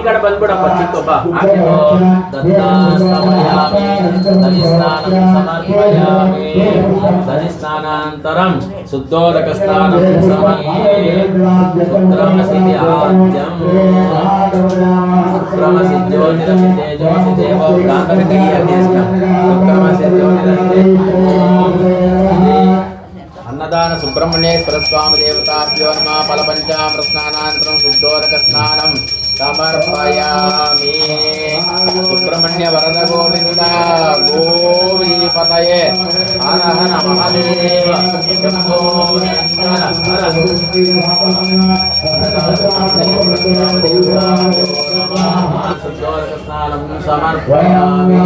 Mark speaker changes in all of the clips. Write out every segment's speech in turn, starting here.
Speaker 1: ఇక్కడ బంద్బుడప్ప చిత్తొప్ప ఆకెతో దత్తాస్తమయామి దనిస్నానం సమర్పయామి దనిస్నానాంతరం శుద్ధోదక స్నానం సమయే శుక్రమసిది ఆద్యం శుక్రమసి జ్యోతిరసి తేజోసి దేవో గాంధర్వీయదేశ శుక్రమసి జ్యోతిరసి అన్నదాన సుబ్రహ్మణ్యేశ్వర స్వామి దేవతాభ్యో నమః ఫలపంచామృత స్నానానంతరం శుద్ధోదక స్నానం సమర్పయామి సుబ్రహ్మణ్య వరద గోవింద గోవిపతయే హర హర మహాదేవ శంభో శుద్ధోదక స్నానం సమర్పయామి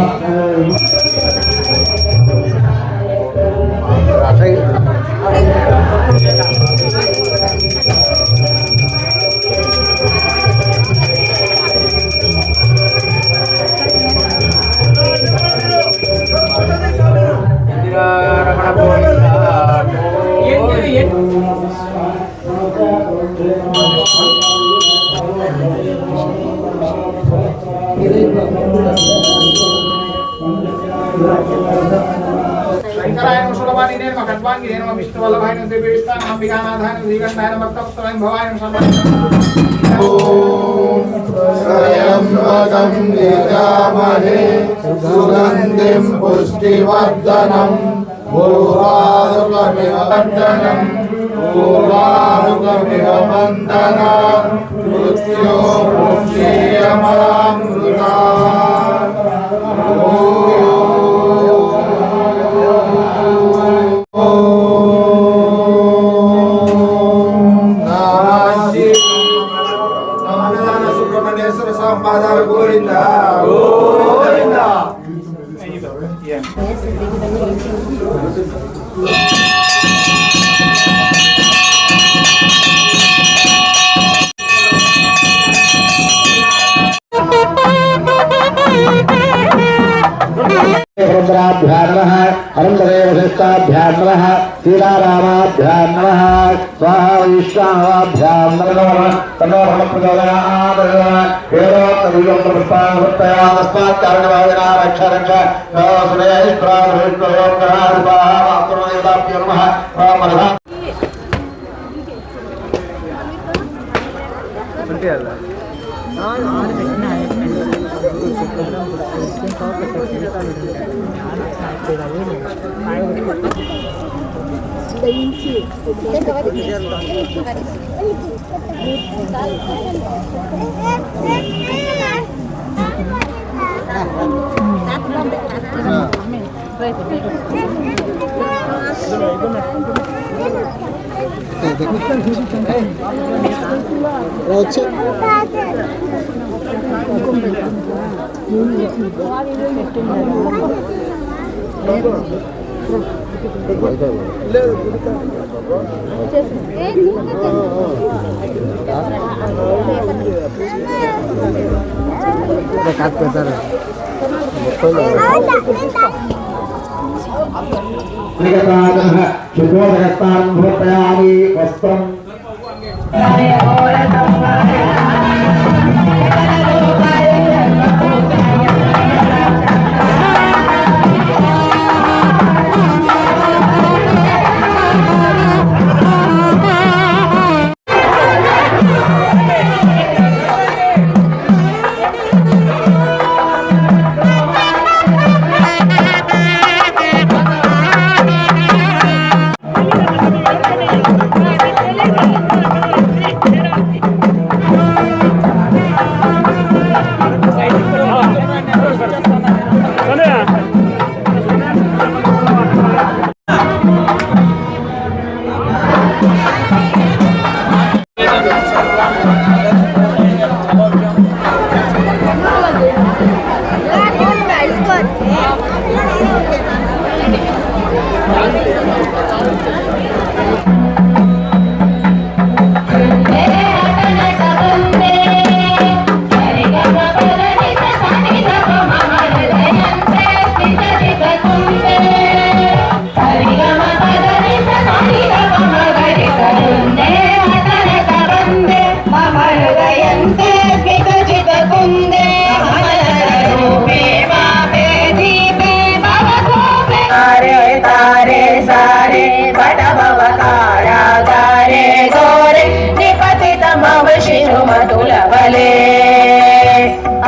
Speaker 2: शंकरायण सुलभानि नेम खट्वांगी नेम विष्णु वल्लभायन देवीस्तान अंबिकानाथायन श्रीगंधायन भक्तवत्सलायन भवायन
Speaker 3: स्वयंवरं निजामहे सुगन्धिं पुष्टिवर्धनं पूर्वारुकमिव वर्धनं पूर्वारुकमिव वन्दनं मृत्यो मुक्षीयमामृता गोविंदा गोविंदा
Speaker 4: रुद्राभ्यां नमः हरंदेवशस्ताभ्यां नमः सीतारामाभ्यां नमः स्वाहा वैष्णवाभ्यां नमः तन्नो प्रचोदयात् वेदोक्तविजं प्रस्तावत्तया तस्मात् कारणभावेन रक्ष रक्ष सुरेश्वराभ्यो नमः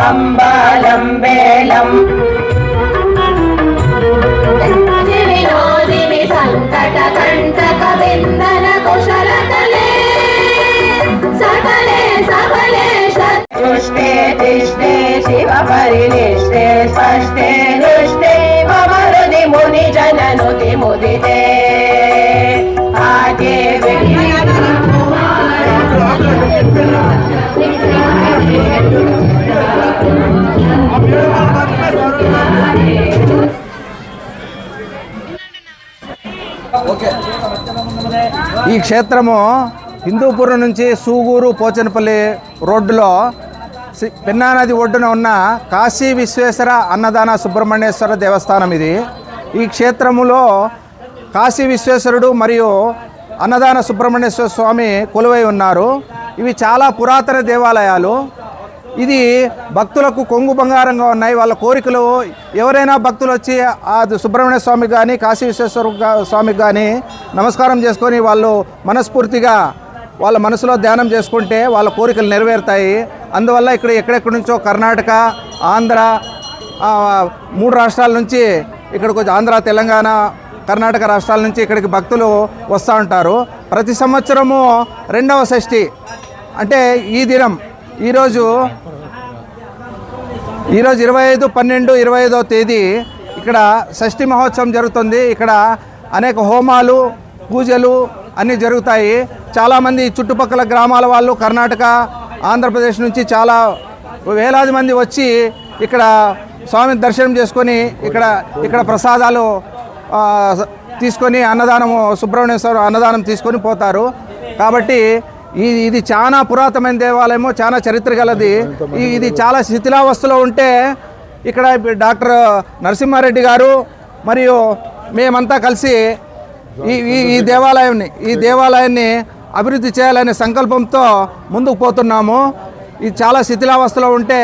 Speaker 5: అంబాలం వేళం వినోదిని సంకట కంటక విందన కుశలతలే సకలే సబలే సృష్టే తిష్టే శివ పరినిష్టే స్పష్టే దృష్టే మమ హృది ముని జననుతి ముదితే ఆగే
Speaker 6: ఈ క్షేత్రము హిందూపురం నుంచి సూగూరు పోచనపల్లి రోడ్డులో పెన్నా నది ఒడ్డున ఉన్న కాశీ విశ్వేశ్వర అన్నదాన సుబ్రహ్మణ్యేశ్వర దేవస్థానం ఇది. ఈ క్షేత్రములో కాశీ విశ్వేశ్వరుడు మరియు అన్నదాన సుబ్రహ్మణ్యేశ్వర స్వామి కొలువై ఉన్నారు. ఇవి చాలా పురాతన దేవాలయాలు. ఇది భక్తులకు కొంగు బంగారంగా ఉన్నాయి. వాళ్ళ కోరికలు ఎవరైనా భక్తులు వచ్చి ఆ సుబ్రహ్మణ్య స్వామికి కానీ కాశీ విశ్వేశ్వర స్వామికి కానీ నమస్కారం చేసుకొని వాళ్ళు మనస్ఫూర్తిగా వాళ్ళ మనసులో ధ్యానం చేసుకుంటే వాళ్ళ కోరికలు నెరవేరుతాయి. అందువల్ల ఇక్కడ ఎక్కడెక్కడి నుంచో కర్ణాటక, ఆంధ్ర, 3 రాష్ట్రాల నుంచి ఇక్కడికి వచ్చి ఆంధ్ర, తెలంగాణ, కర్ణాటక రాష్ట్రాల నుంచి ఇక్కడికి భక్తులు వస్తూ ఉంటారు. ప్రతి సంవత్సరము 2వ షష్ఠి అంటే ఈ దినం ఈరోజు 25/12/25వ తేదీ ఇక్కడ షష్ఠి మహోత్సవం జరుగుతుంది. ఇక్కడ అనేక హోమాలు, పూజలు అన్నీ జరుగుతాయి. చాలామంది చుట్టుపక్కల గ్రామాల వాళ్ళు కర్ణాటక, ఆంధ్రప్రదేశ్ నుంచి చాలా వేలాది మంది వచ్చి ఇక్కడ స్వామిని దర్శనం చేసుకొని ఇక్కడ ప్రసాదాలు తీసుకొని అన్నదానము సుబ్రహ్మణ్యేశ్వర అన్నదానం తీసుకొని పోతారు. కాబట్టి ఇది చాలా పురాతనమైన దేవాలయము, చాలా చరిత్ర గలది. ఇది చాలా శిథిలావస్థలో ఉంటే ఇక్కడ డాక్టర్ నరసింహారెడ్డి గారు మరియు మేమంతా కలిసి ఈ దేవాలయాన్ని అభివృద్ధి చేయాలనే సంకల్పంతో ముందుకు పోతున్నాము. ఇది చాలా శిథిలావస్థలో ఉంటే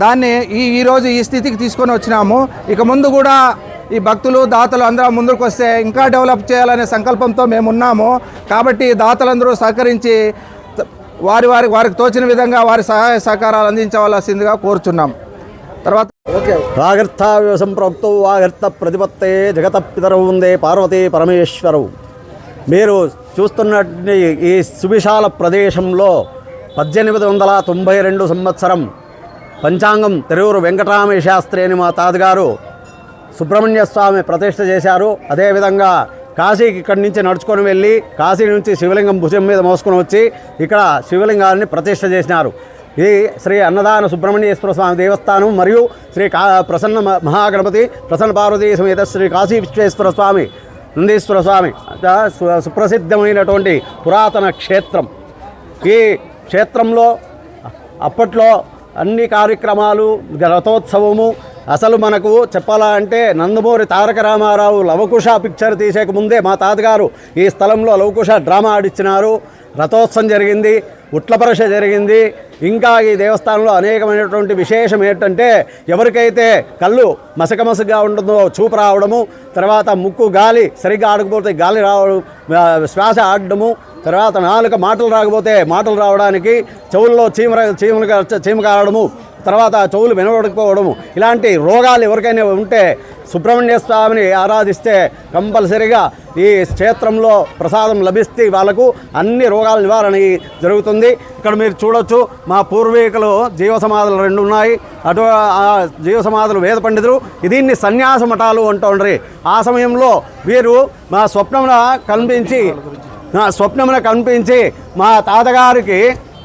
Speaker 6: దాన్ని ఈరోజు ఈ స్థితికి తీసుకొని వచ్చినాము. ఇక ముందు కూడా ఈ భక్తులు, దాతలు అందరూ ముందుకు వస్తే ఇంకా డెవలప్ చేయాలనే సంకల్పంతో మేము ఉన్నాము. కాబట్టి దాతలందరూ సహకరించి వారికి తోచిన విధంగా వారి సహాయ సహకారాలు అందించవలసిందిగా కోరుచున్నాం. తర్వాత
Speaker 7: వాగర్థావ్య సంప్రోక్తో వాగర్థ ప్రతిపత్తే జగత పితరవు వందే పార్వతీ పరమేశ్వరవు. మీరు చూస్తున్నటువంటి ఈ సువిశాల ప్రదేశంలో 1892 సంవత్సరం పంచాంగం తెరూరు వెంకటరామయ్య శాస్త్రి అని మా తాతగారు సుబ్రహ్మణ్య స్వామి ప్రతిష్ఠ చేశారు. అదేవిధంగా కాశీకి ఇక్కడి నుంచి నడుచుకొని వెళ్ళి కాశీ నుంచి శివలింగం భుజం మీద మోసుకొని వచ్చి ఇక్కడ శివలింగాన్ని ప్రతిష్ఠ చేసినారు. ఇది శ్రీ అన్నదాన సుబ్రహ్మణ్యేశ్వర స్వామి దేవస్థానం మరియు శ్రీ ప్రసన్న మహాగణపతి ప్రసన్న పార్వతీ సమేత శ్రీ కాశీ విశ్వేశ్వర స్వామి నందీశ్వర స్వామి సుప్రసిద్ధమైనటువంటి పురాతన క్షేత్రం. ఈ క్షేత్రంలో అప్పట్లో అన్ని కార్యక్రమాలు, రథోత్సవము, అసలు మనకు చెప్పాలంటే నందమూరి తారక రామారావు లవకుశ పిక్చర్ తీసేక ముందే మా తాతగారు ఈ స్థలంలో లవకుశ డ్రామా ఆడిచ్చినారు. రథోత్సవం జరిగింది, ఉట్లపరశ జరిగింది. ఇంకా ఈ దేవస్థానంలో అనేకమైనటువంటి విశేషం ఏంటంటే ఎవరికైతే కళ్ళు మసకమసగా ఉంటుందో చూపు రావడము, తర్వాత ముక్కు గాలి సరిగ్గా ఆడకపోతే గాలి రావడం, శ్వాస ఆడడము, తర్వాత నాలుక మాటలు రాకపోతే మాటలు రావడానికి, చెవుల్లో చీమ కారడము, తర్వాత చెవులు వినబడకపోవడము, ఇలాంటి రోగాలు ఎవరికైనా ఉంటే సుబ్రహ్మణ్య స్వామిని ఆరాధిస్తే కంపల్సరిగా ఈ క్షేత్రంలో ప్రసాదం లభిస్తే వాళ్ళకు అన్ని రోగాల నివారణ జరుగుతుంది. ఇక్కడ మీరు చూడొచ్చు మా పూర్వీకులు జీవ సమాధులు 2 ఉన్నాయి. అటు ఆ జీవ సమాధులు వేద పండితులు, దీన్ని సన్యాస మఠాలు అంటుండ్రి. ఆ సమయంలో వీరు మా స్వప్నమున కనిపించి మా తాతగారికి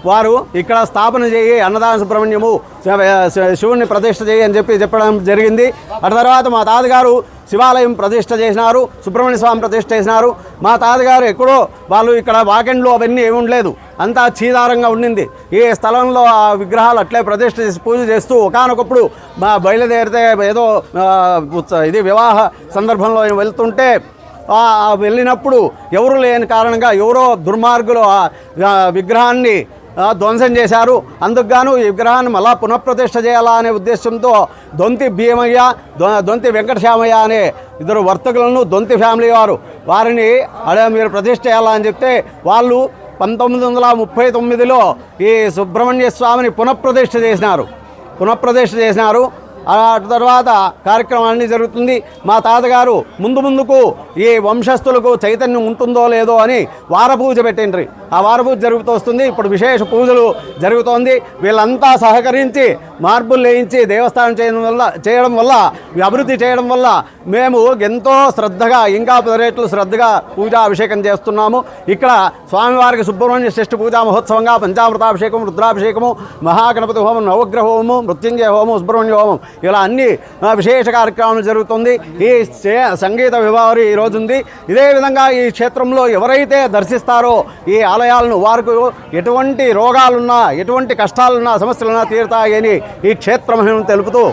Speaker 7: వారు ఇక్కడ స్థాపన చేయి అన్నదాన సుబ్రహ్మణ్యము శివుని ప్రతిష్ఠ చేయి అని చెప్పడం జరిగింది. అటు తర్వాత మా తాతగారు శివాలయం ప్రతిష్ఠ చేసినారు, సుబ్రహ్మణ్య స్వామి ప్రతిష్ఠ చేసినారు. మా తాతగారు ఎక్కడో వాళ్ళు ఇక్కడ వాకెండ్లు అవన్నీ ఏమి ఉండలేదు, అంతా చీదారంగా ఉండింది. ఈ స్థలంలో ఆ విగ్రహాలు అట్లే ప్రతిష్ఠ చేసి పూజ చేస్తూ ఒకనొకప్పుడు మా బయలుదేరితే ఏదో ఇది వివాహ సందర్భంలో వెళ్తుంటే వెళ్ళినప్పుడు ఎవరు లేని కారణంగా ఎవరో దుర్మార్గులు విగ్రహాన్ని ధ్వంసం చేశారు. అందుకు గాను ఈ విగ్రహాన్ని మళ్ళా పునఃప్రతిష్ఠ చేయాలా అనే ఉద్దేశంతో దొంతి భీమయ్య, దొంతి వెంకటశ్యామయ్య అనే 2 వర్తకులను దొంతి ఫ్యామిలీ వారిని అదే మీరు ప్రతిష్ఠ చేయాలా అని చెప్తే వాళ్ళు 1939లో ఈ సుబ్రహ్మణ్య స్వామిని పునఃప్రతిష్ఠ చేసినారు. పునఃప్రతిష్ఠ చేసినారు. ఆ తర్వాత కార్యక్రమాన్ని జరుగుతుంది. మా తాతగారు ముందుకు ఈ వంశస్థులకు చైతన్యం ఉంటుందో లేదో అని వారపూజ పెట్టిండ్రి. ఆ వారపూజ జరుగుతూ వస్తుంది. ఇప్పుడు విశేష పూజలు జరుగుతోంది. వీళ్ళంతా సహకరించి మార్పులు వేయించి దేవస్థానం చేయడం వల్ల అభివృద్ధి చేయడం వల్ల మేము ఎంతో శ్రద్ధగా ఇంకా 10 రెట్లు శ్రద్ధగా పూజా అభిషేకం చేస్తున్నాము. ఇక్కడ స్వామివారికి సుబ్రహ్మణ్య షష్ఠి పూజా మహోత్సవంగా పంచామృతాభిషేకం, రుద్రాభిషేకము, మహాగణపతి హోమం, నవగ్రహ హోమం, మృత్యుంజయ హోమం, సుబ్రహ్మణ్య హోమం ఇలా అన్ని విశేష కార్యక్రమాలు జరుగుతుంది. ఈ సంగీత వివాహరి ఈరోజు ఉంది. ఇదే విధంగా ఈ క్షేత్రంలో ఎవరైతే దర్శిస్తారో ఈ ఆలయాలను వారికి ఎటువంటి రోగాలున్నా ఎటువంటి కష్టాలున్నా సమస్యలున్నా తీరుతాయని ఈ క్షేత్రమహిమను తెలుపుతూ